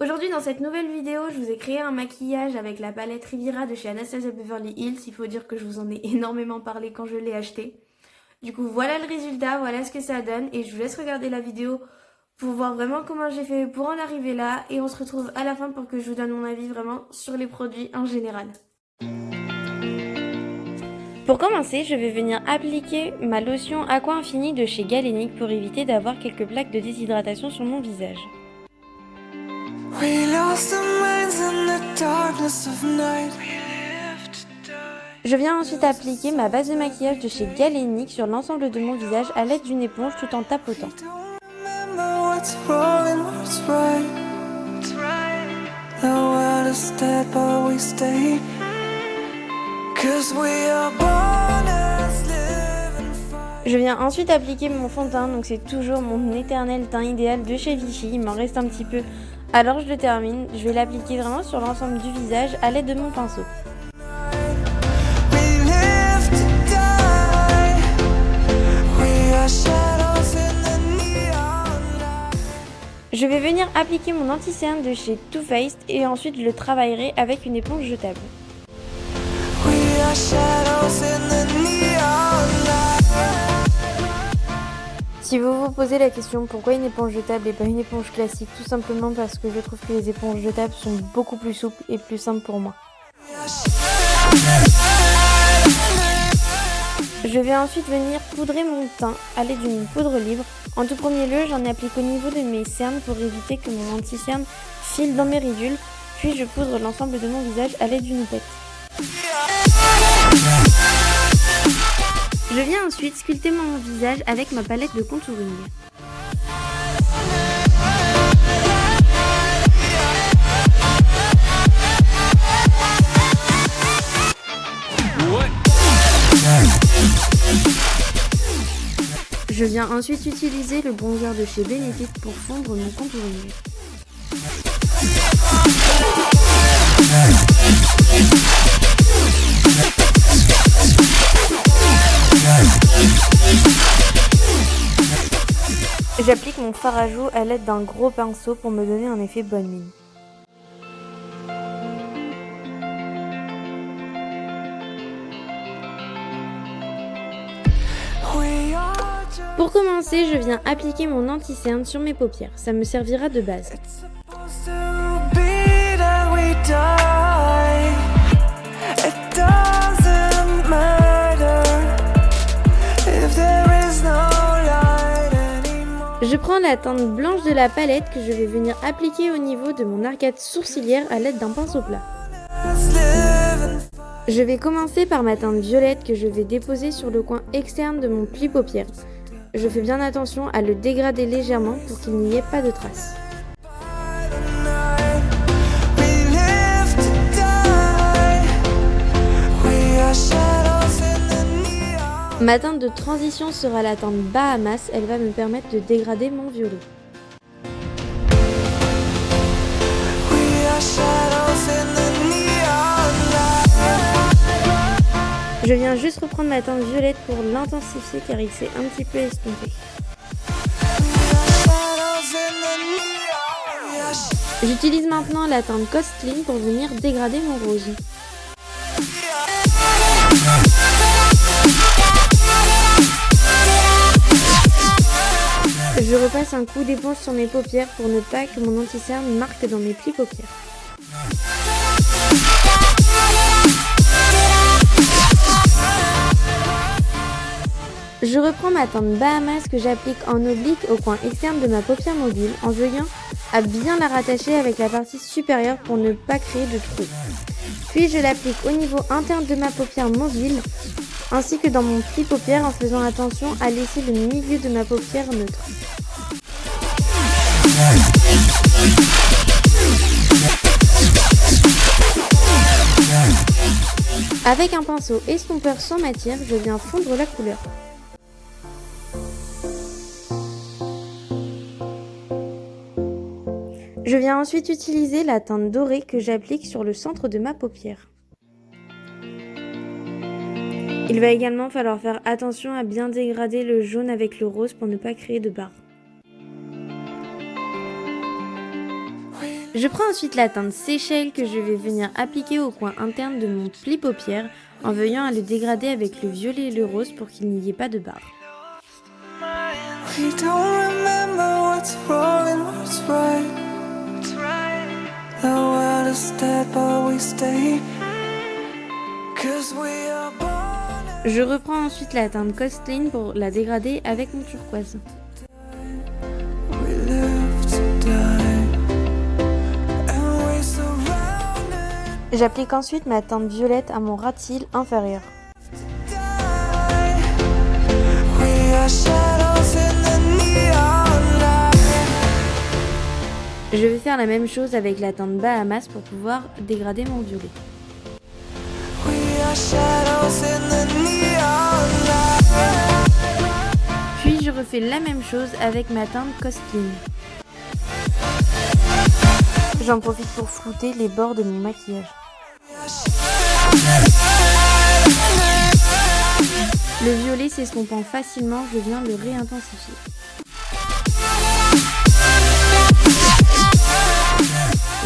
Aujourd'hui, dans cette nouvelle vidéo, je vous ai créé un maquillage avec la palette Riviera de chez Anastasia Beverly Hills. Il faut dire que je vous en ai énormément parlé quand je l'ai acheté. Du coup, voilà le résultat, voilà ce que ça donne et je vous laisse regarder la vidéo pour voir vraiment comment j'ai fait pour en arriver là et on se retrouve à la fin pour que je vous donne mon avis vraiment sur les produits en général. Pour commencer, je vais venir appliquer ma lotion Aqua Infini de chez Galénic pour éviter d'avoir quelques plaques de déshydratation sur mon visage. Je viens ensuite appliquer ma base de maquillage de chez Galénic sur l'ensemble de mon visage à l'aide d'une éponge tout en tapotant. Je viens ensuite appliquer mon fond de teint, donc c'est toujours mon éternel teint idéal de chez Vichy, il m'en reste un petit peu, alors je le termine. Je vais l'appliquer vraiment sur l'ensemble du visage à l'aide de mon pinceau. Je vais venir appliquer mon anti-cerne de chez Too Faced et ensuite je le travaillerai avec une éponge jetable. Si vous vous posez la question pourquoi une éponge jetable et pas une éponge classique, tout simplement parce que je trouve que les éponges jetables sont beaucoup plus souples et plus simples pour moi. Je vais ensuite venir poudrer mon teint à l'aide d'une poudre libre. En tout premier lieu, j'en applique au niveau de mes cernes pour éviter que mon anti-cerne file dans mes ridules, puis je poudre l'ensemble de mon visage à l'aide d'une houppette. Je viens ensuite sculpter mon visage avec ma palette de contouring. Je viens ensuite utiliser le bronzer de chez Benefit pour fondre mon contouring. J'applique mon fard à joues à l'aide d'un gros pinceau pour me donner un effet bonne mine. Pour commencer, je viens appliquer mon anti-cerne sur mes paupières. Ça me servira de base. Je prends la teinte blanche de la palette que je vais venir appliquer au niveau de mon arcade sourcilière à l'aide d'un pinceau plat. Je vais commencer par ma teinte violette que je vais déposer sur le coin externe de mon pli paupière. Je fais bien attention à le dégrader légèrement pour qu'il n'y ait pas de traces. Ma teinte de transition sera la teinte Bahamas, elle va me permettre de dégrader mon violet. Je viens juste reprendre ma teinte violette pour l'intensifier car il s'est un petit peu estompé. J'utilise maintenant la teinte Costline pour venir dégrader mon rose. Je repasse un coup d'éponge sur mes paupières pour ne pas que mon anti-cerne marque dans mes plis paupières. Je reprends ma teinte Bahamas que j'applique en oblique au coin externe de ma paupière mobile en veillant à bien la rattacher avec la partie supérieure pour ne pas créer de trou. Puis je l'applique au niveau interne de ma paupière mobile ainsi que dans mon pli paupière en faisant attention à laisser le milieu de ma paupière neutre. Avec un pinceau estompeur sans matière, je viens fondre la couleur. Je viens ensuite utiliser la teinte dorée que j'applique sur le centre de ma paupière. Il va également falloir faire attention à bien dégrader le jaune avec le rose pour ne pas créer de barres. Je prends ensuite la teinte Seychelles que je vais venir appliquer au coin interne de mon pli paupière en veillant à le dégrader avec le violet et le rose pour qu'il n'y ait pas de barre. We don't remember what's wrong and what's right. The world is dead but we stay. 'Cause we are born. Je reprends ensuite la teinte Cosline pour la dégrader avec mon turquoise. We live to die. And we surrounded. J'applique ensuite ma teinte violette à mon ras de cils inférieur. Die. We are shadows in the neon light. Je vais faire la même chose avec la teinte Bahamas pour pouvoir dégrader mon violet. We are shadows in the neon light. Puis je refais la même chose avec ma teinte Cosline. J'en profite pour flouter les bords de mon maquillage. Le violet s'estompant facilement, je viens le réintensifier.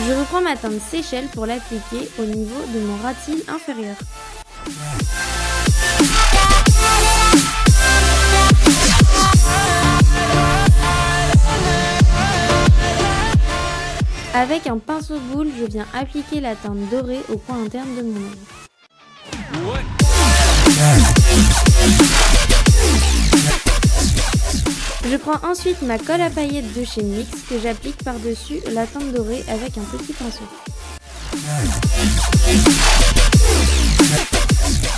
Je reprends ma teinte Seychelles pour l'appliquer au niveau de mon ras de cils inférieur. Avec un pinceau boule, je viens appliquer la teinte dorée au coin interne de mon œil. Je prends ensuite ma colle à paillettes de chez NYX que j'applique par-dessus la teinte dorée avec un petit pinceau.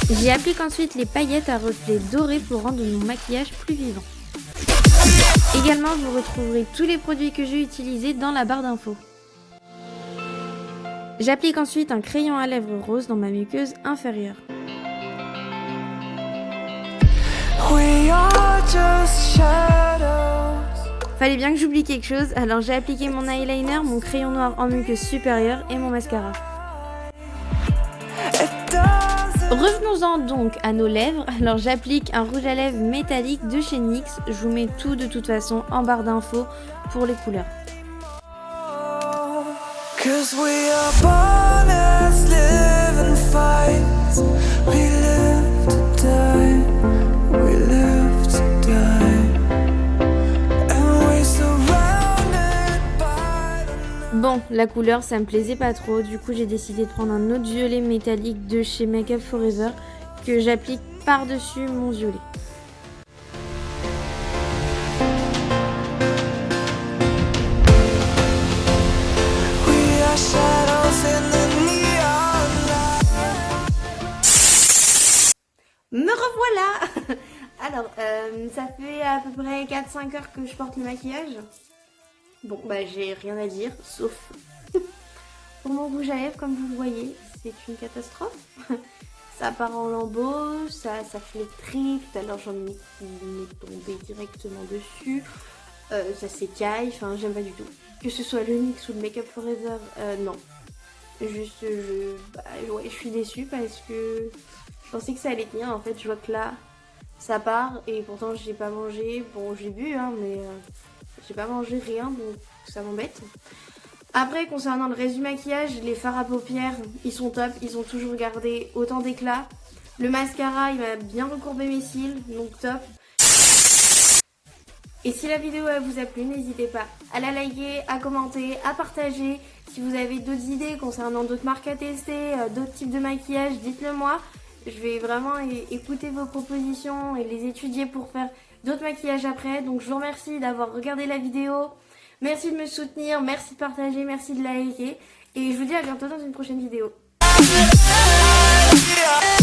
J'y applique ensuite les paillettes à reflets dorés pour rendre mon maquillage plus vivant. Également, vous retrouverez tous les produits que j'ai utilisés dans la barre d'infos. J'applique ensuite un crayon à lèvres rose dans ma muqueuse inférieure. We are just shadows. Fallait bien que j'oublie quelque chose, alors j'ai appliqué mon eyeliner, mon crayon noir en muqueuse supérieure et mon mascara. It doesn't. Revenons-en donc à nos lèvres, alors j'applique un rouge à lèvres métallique de chez NYX, je vous mets tout de toute façon en barre d'infos pour les couleurs. 'Cause we are born as living fights. We live to die. We live to die. And we surrounded by the night. Bon, la couleur ça me plaisait pas trop, du coup j'ai décidé de prendre un autre violet métallique de chez Make Up Forever que j'applique par-dessus mon violet. We are shadows in the neon light. Me revoilà. Alors, ça fait à peu près 4-5 heures que je porte le maquillage. Bon, bah j'ai rien à dire, sauf pour mon rouge à lèvres, comme vous le voyez, c'est une catastrophe. Ça part en lambeaux, ça flétrit, tout à l'heure j'en ai qui m'est tombé directement dessus. Ça s'écaille, enfin j'aime pas du tout. Que ce soit le NYX ou le Make Up Forever, non. Juste, ouais, je suis déçue parce que je pensais que ça allait tenir. En fait, je vois que là, ça part et pourtant j'ai pas mangé. Bon, j'ai bu, hein, mais j'ai pas mangé rien, donc ça m'embête. Après, concernant le reste du maquillage, les fards à paupières, ils sont top, ils ont toujours gardé autant d'éclat. Le mascara, il m'a bien recourbé mes cils, donc top. Et si la vidéo elle vous a plu, n'hésitez pas à la liker, à commenter, à partager. Si vous avez d'autres idées concernant d'autres marques à tester, d'autres types de maquillage, dites-le moi. Je vais vraiment écouter vos propositions et les étudier pour faire d'autres maquillages après. Donc je vous remercie d'avoir regardé la vidéo. Merci de me soutenir, merci de partager, merci de liker. Et je vous dis à bientôt dans une prochaine vidéo. Yeah.